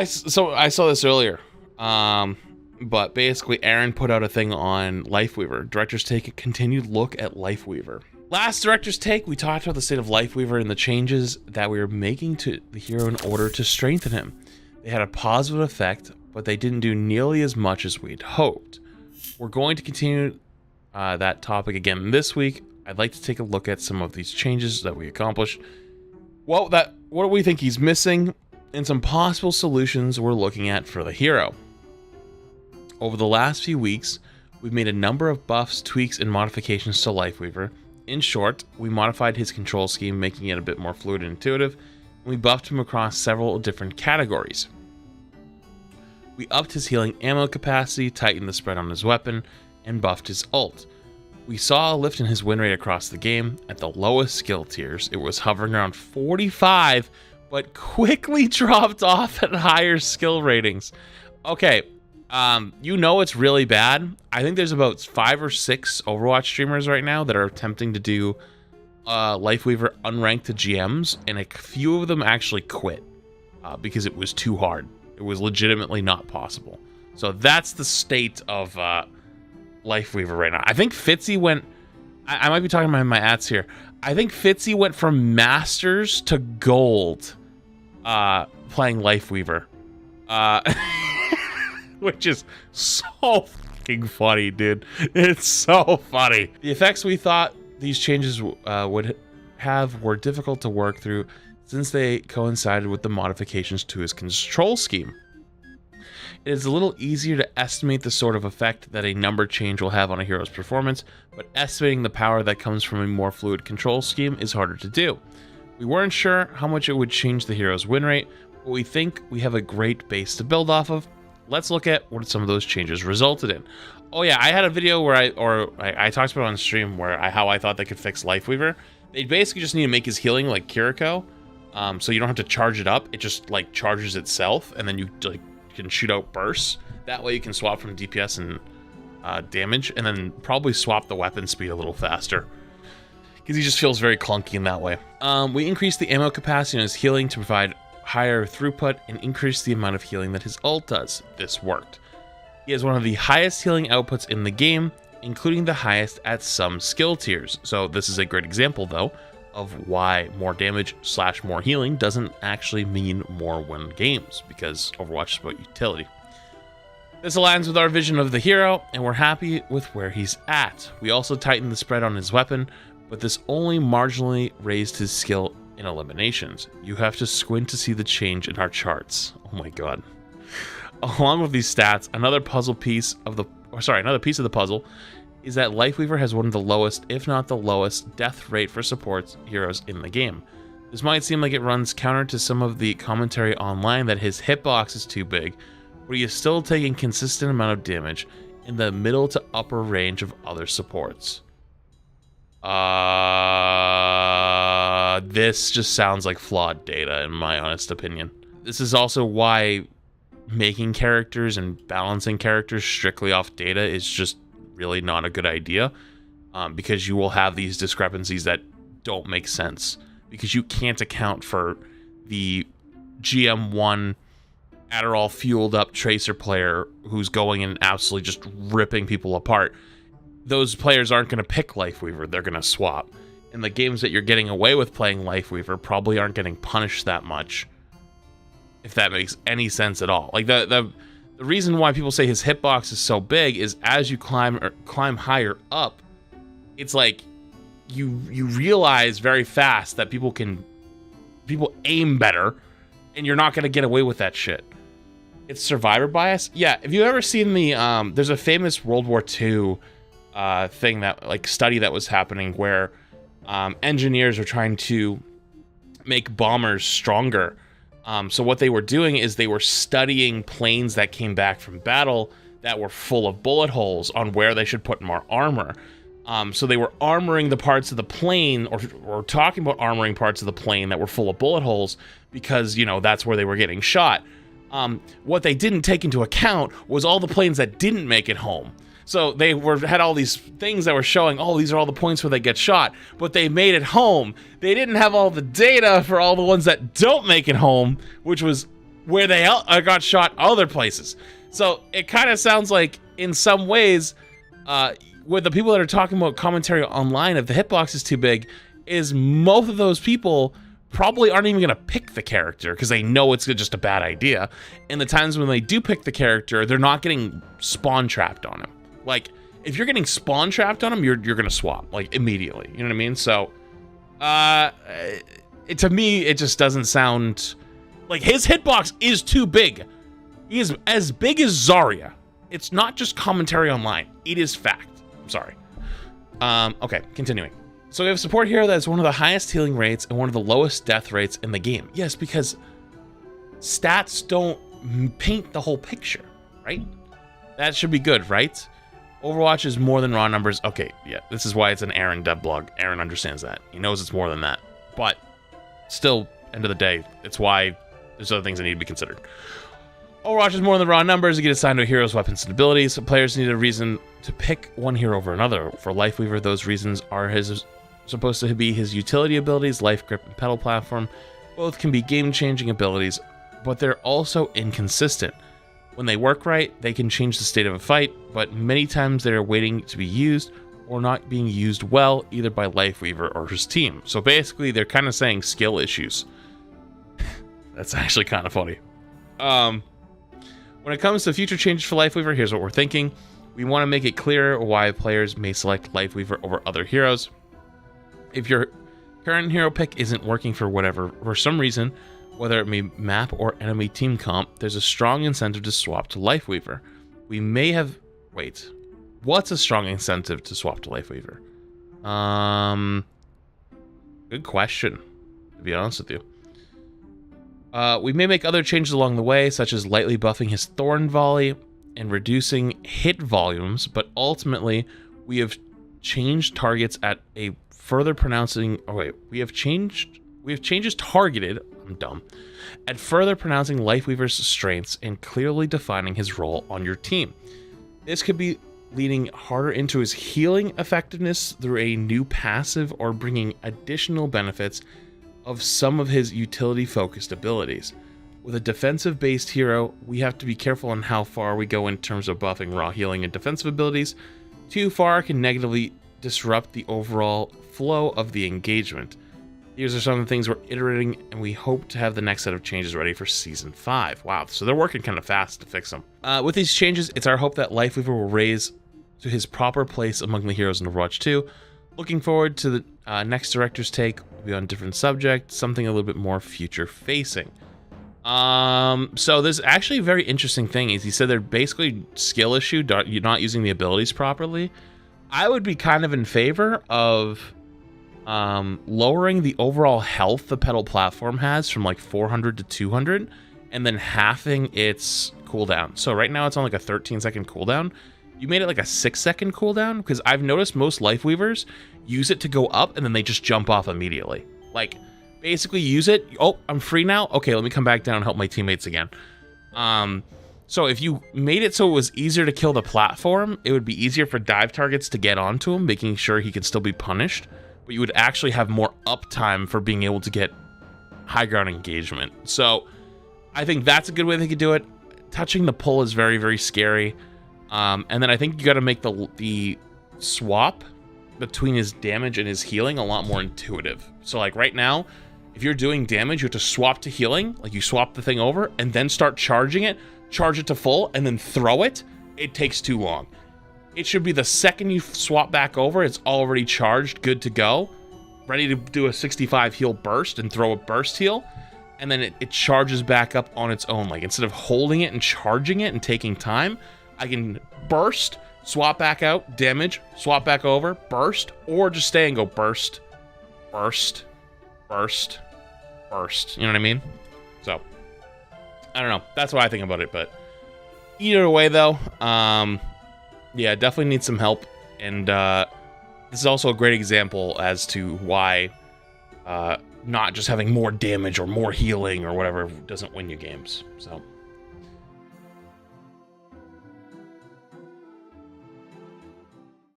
So I saw this earlier. But basically Aaron put out a thing on Lifeweaver. Director's Take, a continued look at Lifeweaver. Last Director's Take, we talked about the state of Lifeweaver and the changes that we were making to the hero in order to strengthen him. They had a positive effect, but they didn't do nearly as much as we'd hoped. We're going to continue that topic again this week. I'd like to take a look at some of these changes that we accomplished. What do we think he's missing, and some possible solutions we're looking at for the hero. Over the last few weeks, we've made a number of buffs, tweaks, and modifications to Lifeweaver. In short, we modified his control scheme, making it a bit more fluid and intuitive, and we buffed him across several different categories. We upped his healing ammo capacity, tightened the spread on his weapon, and buffed his ult. We saw a lift in his win rate across the game. At the lowest skill tiers, it was hovering around 45, but quickly dropped off at higher skill ratings. Okay, you know it's really bad. I think there's about 5 or 6 Overwatch streamers right now that are attempting to do Lifeweaver unranked to GMs, and a few of them actually quit because it was too hard. It was legitimately not possible. So that's the state of Lifeweaver right now. I think Fitzy went... I might be talking about my ads here. I think Fitzy went from Masters to Gold playing Lifeweaver. Which is so fucking funny, dude. It's so funny. The effects we thought these changes would have were difficult to work through since they coincided with the modifications to his control scheme. It is a little easier to estimate the sort of effect that a number change will have on a hero's performance, but estimating the power that comes from a more fluid control scheme is harder to do. We weren't sure how much it would change the hero's win rate, but we think we have a great base to build off of. Let's look at what some of those changes resulted in. Oh yeah, I had a video where I talked about it on stream where how I thought they could fix Lifeweaver. They basically just need to make his healing like Kiriko, so you don't have to charge it up. It just like charges itself, and then you like can shoot out bursts. That way you can swap from DPS and damage, and then probably swap the weapon speed a little faster, because he just feels very clunky in that way. We increased the ammo capacity on his healing to provide higher throughput and increase the amount of healing that his ult does. This worked. He has one of the highest healing outputs in the game, including the highest at some skill tiers. So this is a great example though of why more damage / more healing doesn't actually mean more win games, because Overwatch is about utility. This aligns with our vision of the hero, and we're happy with where he's at. We also tightened the spread on his weapon, but this only marginally raised his skill in eliminations. You have to squint to see the change in our charts. Oh my god. Along with these stats, another piece of the puzzle is that Lifeweaver has one of the lowest, if not the lowest, death rate for support heroes in the game. This might seem like it runs counter to some of the commentary online that his hitbox is too big, but he is still taking consistent amount of damage in the middle to upper range of other supports. This just sounds like flawed data, in my honest opinion. This is also why making characters and balancing characters strictly off data is just really not a good idea, because you will have these discrepancies that don't make sense, because you can't account for the GM1 Adderall fueled up Tracer player who's going and absolutely just ripping people apart. Those players aren't going to pick Lifeweaver, they're going to swap. And the games that you're getting away with playing Lifeweaver probably aren't getting punished that much, if that makes any sense at all. Like the reason why people say his hitbox is so big is as you climb higher up, it's like you realize very fast that people aim better, and you're not going to get away with that shit. It's survivor bias. Yeah, if you've ever seen the there's a famous World War II thing, that like study that was happening where engineers are trying to make bombers stronger. So what they were doing is they were studying planes that came back from battle that were full of bullet holes on where they should put more armor. So they were armoring the parts of the plane, or talking about armoring parts of the plane that were full of bullet holes, because, you know, that's where they were getting shot. What they didn't take into account was all the planes that didn't make it home. So they had all these things that were showing, oh, these are all the points where they get shot, but they made it home. They didn't have all the data for all the ones that don't make it home, which was where they got shot other places. So it kind of sounds like, in some ways, with the people that are talking about commentary online, if the hitbox is too big, is most of those people probably aren't even going to pick the character because they know it's just a bad idea. And the times when they do pick the character, they're not getting spawn trapped on him. Like, if you're getting spawn trapped on him, you're going to swap, like, immediately. You know what I mean? So, to me, it just doesn't sound... Like, his hitbox is too big. He is as big as Zarya. It's not just commentary online. It is fact. I'm sorry. Okay, continuing. So we have a support hero that has one of the highest healing rates and one of the lowest death rates in the game. Yes, because stats don't paint the whole picture, right? That should be good, right? Overwatch is more than raw numbers. Okay, yeah, this is why it's an Aaron dev blog. Aaron understands that. He knows it's more than that. But still, end of the day, it's why there's other things that need to be considered. Overwatch is more than raw numbers. You get assigned to a hero's weapons and abilities. So players need a reason to pick one hero over another. For Lifeweaver, those reasons are supposed to be his utility abilities, life grip, and pedal platform. Both can be game-changing abilities, but they're also inconsistent. When they work right, they can change the state of a fight, but many times they're waiting to be used or not being used well, either by Lifeweaver or his team. So basically, they're kind of saying skill issues. That's actually kind of funny. When it comes to future changes for Lifeweaver, here's what we're thinking. We want to make it clear why players may select Lifeweaver over other heroes. If your current hero pick isn't working for some reason, whether it be map or enemy team comp, there's a strong incentive to swap to Lifeweaver. We may have... Wait. What's a strong incentive to swap to Lifeweaver? Good question, to be honest with you. We may make other changes along the way, such as lightly buffing his Thorn Volley and reducing hit volumes, but ultimately, we have changed targets at a further pronouncing... Oh, wait. We have changes targeted... I'm dumb. At further pronouncing Lifeweaver's strengths and clearly defining his role on your team. This could be leaning harder into his healing effectiveness through a new passive or bringing additional benefits of some of his utility-focused abilities. With a defensive-based hero, we have to be careful on how far we go in terms of buffing raw healing and defensive abilities. Too far can negatively disrupt the overall flow of the engagement. These are some of the things we're iterating, and we hope to have the next set of changes ready for Season 5. Wow, so they're working kind of fast to fix them. With these changes, it's our hope that Lifeweaver will raise to his proper place among the heroes in Overwatch 2. Looking forward to the next director's take. Will be on a different subject, something a little bit more future-facing. So there's actually a very interesting thing. Is he said they're basically skill issue, you're not using the abilities properly. I would be kind of in favor of lowering the overall health the pedal platform has from like 400 to 200 and then halving its cooldown. So right now it's on like a 13-second cooldown. You made it like a 6-second cooldown, because I've noticed most Lifeweavers use it to go up and then they just jump off immediately. Like, basically use it. Oh, I'm free now. Okay, let me come back down and help my teammates again. So if you made it so it was easier to kill the platform, it would be easier for dive targets to get onto him, making sure he could still be punished. But you would actually have more uptime for being able to get high ground engagement. So I think that's a good way they could do it. Touching the pull is very, very scary. And then I think you got to make the swap between his damage and his healing a lot more intuitive. So like right now, if you're doing damage, you have to swap to healing. Like you swap the thing over and then start charging it, charge it to full, and then throw it. It takes too long. It should be the second you swap back over, it's already charged, good to go, ready to do a 65 heal burst and throw a burst heal. And then it charges back up on its own. Like instead of holding it and charging it and taking time, I can burst, swap back out, damage, swap back over, burst, or just stay and go burst, burst, burst, burst. You know what I mean? So, I don't know. That's what I think about it. But either way, though, yeah, definitely needs some help. And this is also a great example as to why not just having more damage or more healing or whatever doesn't win you games. So.